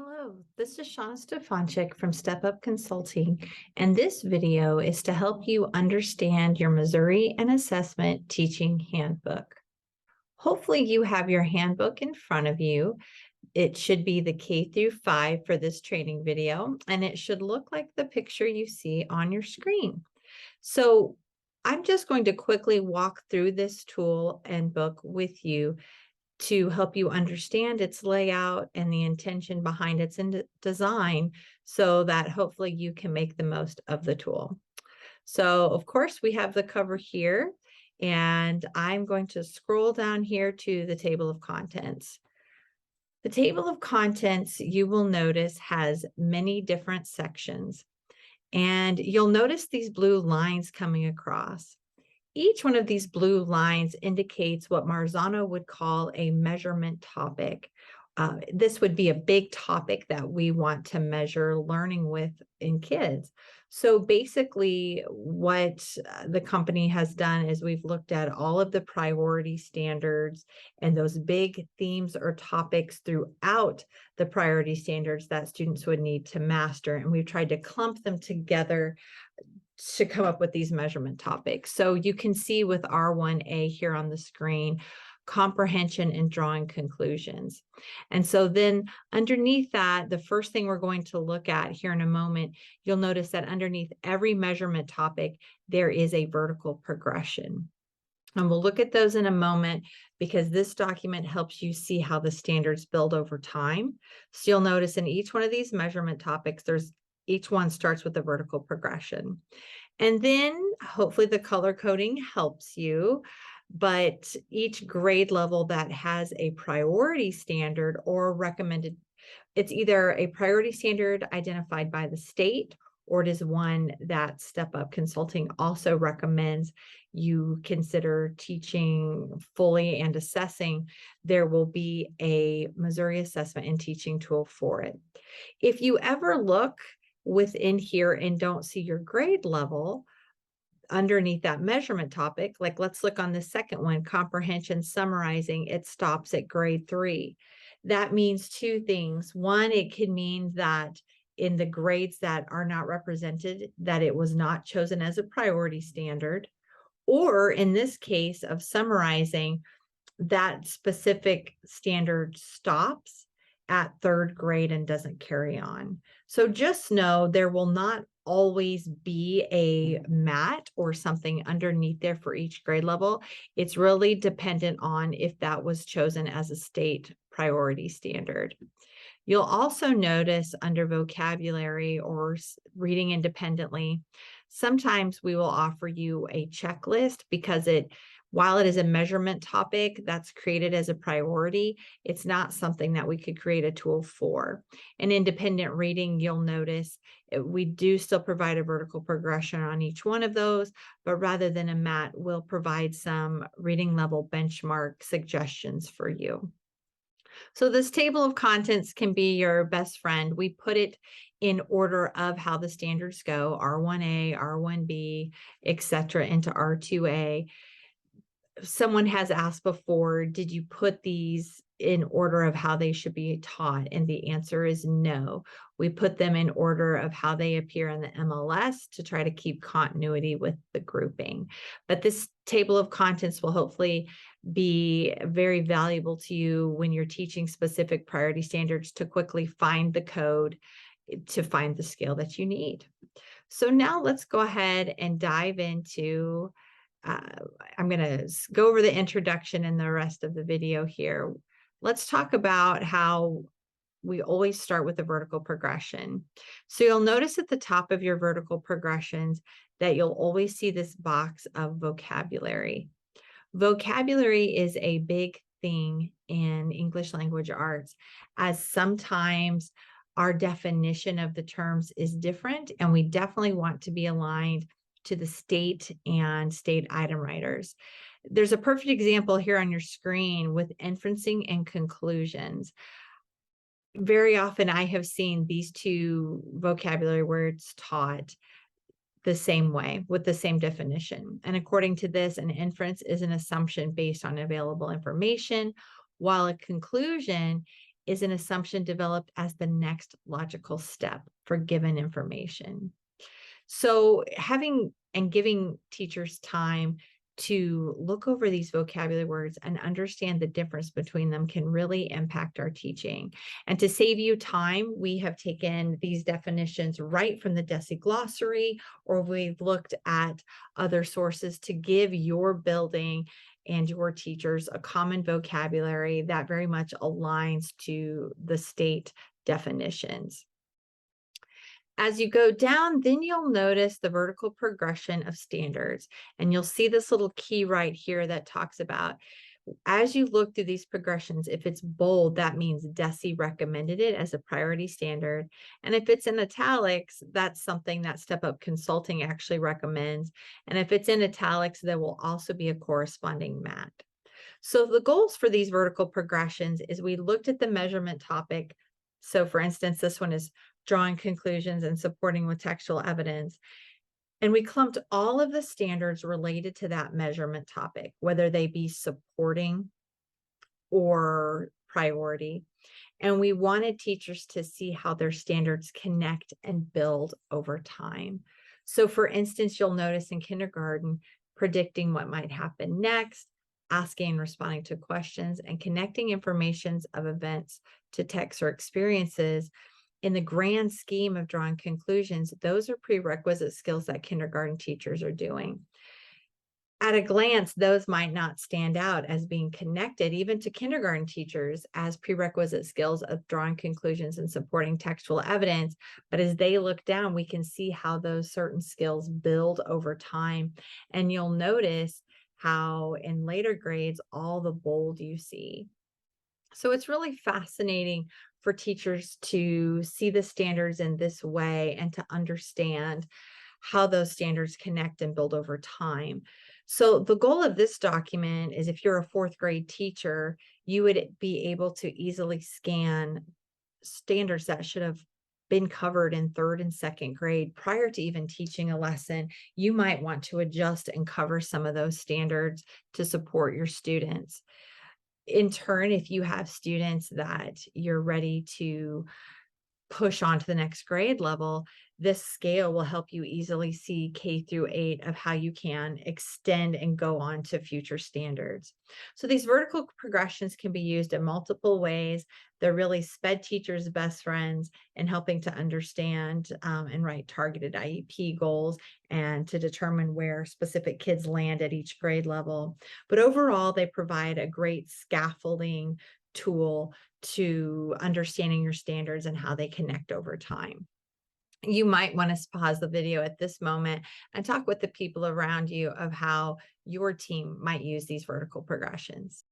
Hello, this is Shauna Stefanczyk from Step Up Consulting, and this video is to help you understand your Missouri and Assessment Teaching Handbook. Hopefully you have your handbook in front of you. It should be the K through 5 for this training video, and it should look like the picture you see on your screen. So I'm just going to quickly walk through this tool and book with you to help you understand its layout and the intention behind its design so that hopefully you can make the most of the tool. So of course we have the cover here, and I'm going to scroll down here to the table of contents. The table of contents, you will notice, has many different sections, and you'll notice these blue lines coming across. Each one of these blue lines indicates what Marzano would call a measurement topic. This would be a big topic that we want to measure learning with in kids. So basically what the company has done is we've looked at all of the priority standards and those big themes or topics throughout the priority standards that students would need to master. And we've tried to clump them together to come up with these measurement topics. So you can see with R1A here on the screen, comprehension and drawing conclusions. And so then underneath that, the first thing we're going to look at here in a moment, you'll notice that underneath every measurement topic, there is a vertical progression. And we'll look at those in a moment because this document helps you see how the standards build over time. So you'll notice in each one of these measurement topics, each one starts with a vertical progression. And then hopefully the color coding helps you, but each grade level that has a priority standard or recommended, it's either a priority standard identified by the state, or it is one that Step Up Consulting also recommends you consider teaching fully and assessing. There will be a Missouri assessment and teaching tool for it. If you ever look within here and don't see your grade level underneath that measurement topic, like let's look on the second one, comprehension summarizing, it stops at grade 3. That means two things. One, it could mean that in the grades that are not represented, that it was not chosen as a priority standard, or in this case of summarizing, that specific standard stops at 3rd grade and doesn't carry on. So just know there will not always be a mat or something underneath there for each grade level. It's really dependent on if that was chosen as a state priority standard. You'll also notice under vocabulary or reading independently, sometimes we will offer you a checklist because while it is a measurement topic that's created as a priority, it's not something that we could create a tool for. In independent reading, you'll notice we do still provide a vertical progression on each one of those, but rather than a mat, we'll provide some reading level benchmark suggestions for you. So this table of contents can be your best friend. We put it in order of how the standards go, R1A, R1B, etc., into R2A. Someone has asked before, did you put these in order of how they should be taught? And the answer is no. We put them in order of how they appear in the MLS to try to keep continuity with the grouping. But this table of contents will hopefully be very valuable to you when you're teaching specific priority standards to quickly find the code to find the skill that you need. So now let's go ahead and dive into I'm going to go over the introduction and the rest of the video here. Let's talk about how we always start with the vertical progression. So you'll notice at the top of your vertical progressions that you'll always see this box of vocabulary. Vocabulary is a big thing in English language arts, as sometimes our definition of the terms is different, and we definitely want to be aligned to the state and state item writers. There's a perfect example here on your screen with inferencing and conclusions. Very often I have seen these two vocabulary words taught the same way with the same definition. And according to this, an inference is an assumption based on available information, while a conclusion is an assumption developed as the next logical step for given information. So having and giving teachers time to look over these vocabulary words and understand the difference between them can really impact our teaching. And to save you time, we have taken these definitions right from the DESE glossary, or we've looked at other sources to give your building and your teachers a common vocabulary that very much aligns to the state definitions. As you go down, then you'll notice the vertical progression of standards, and you'll see this little key right here that talks about, as you look through these progressions, if it's bold, that means DESE recommended it as a priority standard. And if it's in italics, that's something that Step Up Consulting actually recommends. And if it's in italics, there will also be a corresponding MAT. So the goals for these vertical progressions is we looked at the measurement topic. So for instance, this one is drawing conclusions and supporting with textual evidence. And we clumped all of the standards related to that measurement topic, whether they be supporting or priority. And we wanted teachers to see how their standards connect and build over time. So for instance, you'll notice in kindergarten, predicting what might happen next, asking and responding to questions, and connecting informations of events to texts or experiences. In the grand scheme of drawing conclusions, those are prerequisite skills that kindergarten teachers are doing. At a glance, those might not stand out as being connected even to kindergarten teachers as prerequisite skills of drawing conclusions and supporting textual evidence. But as they look down, we can see how those certain skills build over time. And you'll notice how in later grades, all the bold you see. So it's really fascinating for teachers to see the standards in this way and to understand how those standards connect and build over time. So the goal of this document is, if you're a fourth grade teacher, you would be able to easily scan standards that should have been covered in third and second grade prior to even teaching a lesson. You might want to adjust and cover some of those standards to support your students. In turn, if you have students that you're ready to push on to the next grade level, this scale will help you easily see K-8 of how you can extend and go on to future standards. So these vertical progressions can be used in multiple ways. They're really SPED teachers' best friends in helping to understand and write targeted IEP goals and to determine where specific kids land at each grade level. But overall, they provide a great scaffolding tool to understanding your standards and how they connect over time. You might want to pause the video at this moment and talk with the people around you of how your team might use these vertical progressions.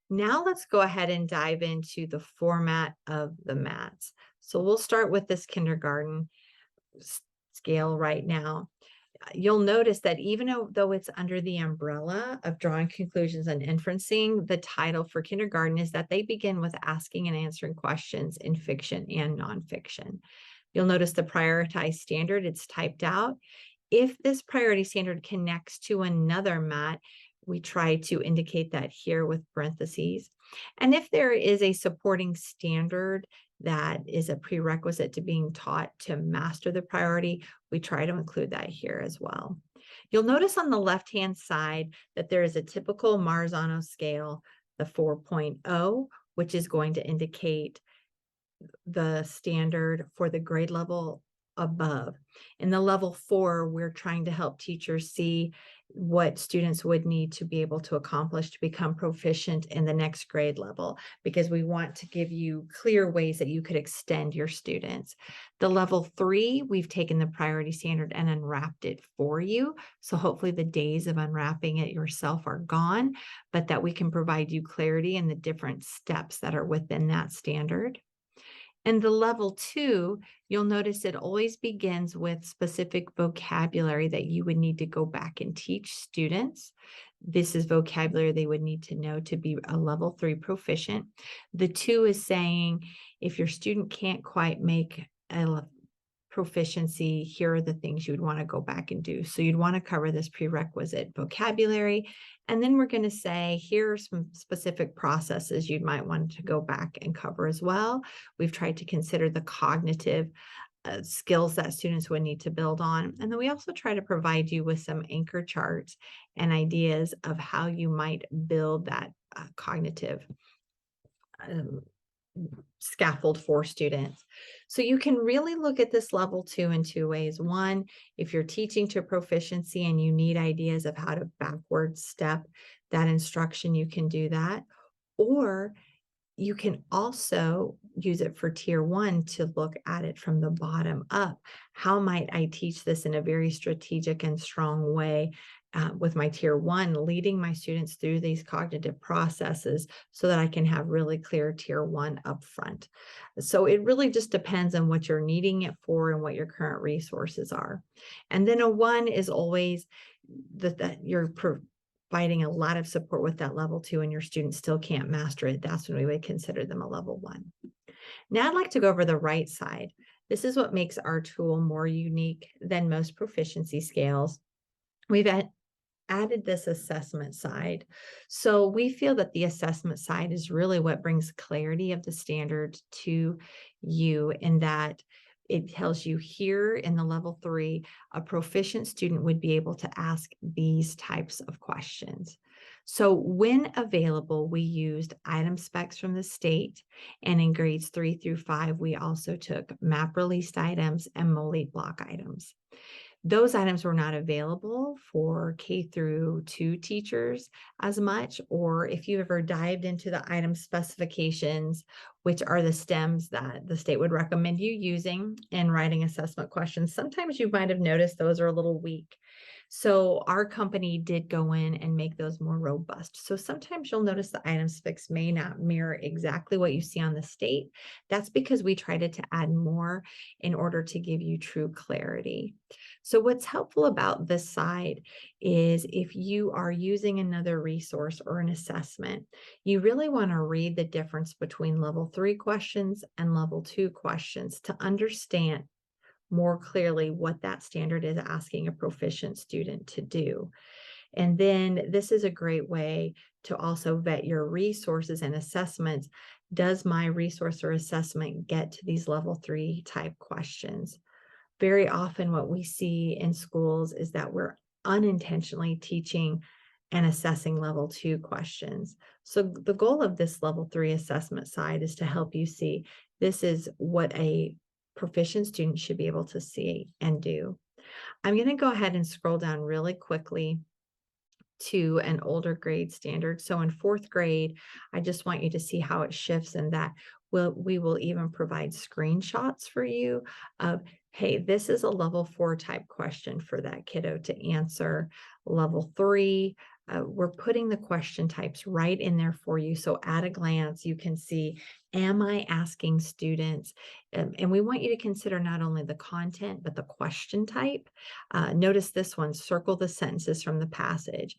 Now let's go ahead and dive into the format of the mats. So we'll start with this kindergarten scale right now. You'll notice that even though it's under the umbrella of drawing conclusions and inferencing, the title for kindergarten is that they begin with asking and answering questions in fiction and nonfiction. You'll notice the prioritized standard, it's typed out. If this priority standard connects to another mat, we try to indicate that here with parentheses. And if there is a supporting standard that is a prerequisite to being taught to master the priority, we try to include that here as well. You'll notice on the left-hand side that there is a typical Marzano scale, the 4.0, which is going to indicate the standard for the grade level above. In the level 4, we're trying to help teachers see what students would need to be able to accomplish to become proficient in the next grade level, because we want to give you clear ways that you could extend your students. The level 3, we've taken the priority standard and unwrapped it for you. So hopefully the days of unwrapping it yourself are gone, but that we can provide you clarity in the different steps that are within that standard. And the level 2, you'll notice it always begins with specific vocabulary that you would need to go back and teach students. This is vocabulary they would need to know to be a level 3 proficient. The 2 is saying if your student can't quite make a proficiency, here are the things you'd want to go back and do. So you'd want to cover this prerequisite vocabulary. And then we're going to say, here are some specific processes you might want to go back and cover as well. We've tried to consider the cognitive skills that students would need to build on. And then we also try to provide you with some anchor charts and ideas of how you might build that cognitive um, scaffold for students. So you can really look at this level 2 in two ways. One, if you're teaching to proficiency and you need ideas of how to backward step that instruction, you can do that. Or you can also use it for tier 1 to look at it from the bottom up. How might I teach this in a very strategic and strong way with my tier 1, leading my students through these cognitive processes so that I can have really clear tier 1 up front. So it really just depends on what you're needing it for and what your current resources are. And then a 1 is always that you're providing a lot of support with that level 2 and your students still can't master it. That's when we would consider them a level 1. Now I'd like to go over the right side. This is what makes our tool more unique than most proficiency scales. We've added this assessment side. So we feel that the assessment side is really what brings clarity of the standard to you, in that it tells you here in the level 3, a proficient student would be able to ask these types of questions. So when available, we used item specs from the state, and in grades 3 through 5, we also took map released items and MOLEAT block items. Those items were not available for K through 2 teachers as much, or if you ever dived into the item specifications, which are the stems that the state would recommend you using in writing assessment questions, sometimes you might have noticed those are a little weak. So our company did go in and make those more robust. So sometimes you'll notice the item specs may not mirror exactly what you see on the state. That's because we tried to add more in order to give you true clarity. So what's helpful about this side is if you are using another resource or an assessment, you really want to read the difference between level 3 questions and level 2 questions to understand more clearly what that standard is asking a proficient student to do. And then this is a great way to also vet your resources and assessments. Does my resource or assessment get to these level 3 type questions? Very often what we see in schools is that we're unintentionally teaching and assessing level 2 questions. So the goal of this level 3 assessment side is to help you see this is what a proficient student should be able to see and do. I'm going to go ahead and scroll down really quickly to an older grade standard. So in 4th grade, I just want you to see how it shifts, and that we will even provide screenshots for you of, hey, this is a level 4 type question for that kiddo to answer. Level 3, we're putting the question types right in there for you. So at a glance, you can see, am I asking students? And we want you to consider not only the content, but the question type. Notice this one, circle the sentences from the passage.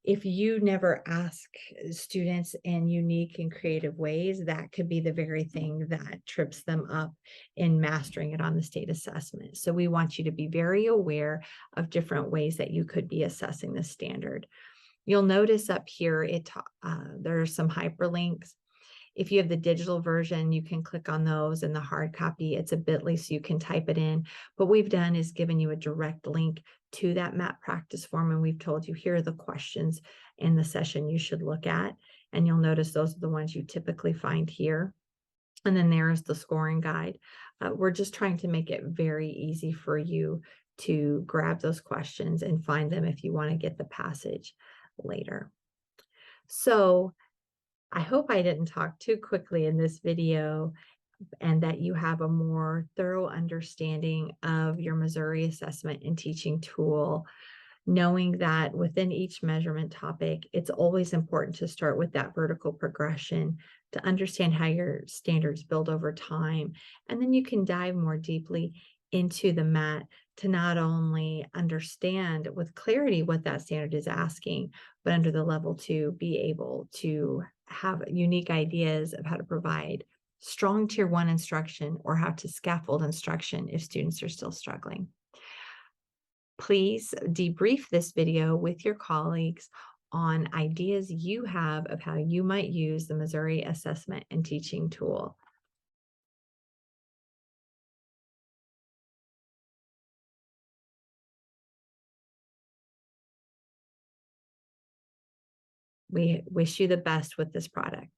If you never ask students in unique and creative ways, that could be the very thing that trips them up in mastering it on the state assessment. So we want you to be very aware of different ways that you could be assessing the standard. You'll notice up here, there are some hyperlinks. If you have the digital version, you can click on those, and the hard copy, it's a bit.ly, so you can type it in. What we've done is given you a direct link to that map practice form, and we've told you here are the questions in the session you should look at. And you'll notice those are the ones you typically find here. And then there is the scoring guide. We're just trying to make it very easy for you to grab those questions and find them if you want to get the passage later. So I hope I didn't talk too quickly in this video, and that you have a more thorough understanding of your Missouri assessment and teaching tool, knowing that within each measurement topic, it's always important to start with that vertical progression to understand how your standards build over time. And then you can dive more deeply into the mat to not only understand with clarity what that standard is asking, but under the level 2, be able to have unique ideas of how to provide strong Tier 1 instruction, or how to scaffold instruction if students are still struggling. Please debrief this video with your colleagues on ideas you have of how you might use the Missouri Assessment and Teaching Tool. We wish you the best with this product.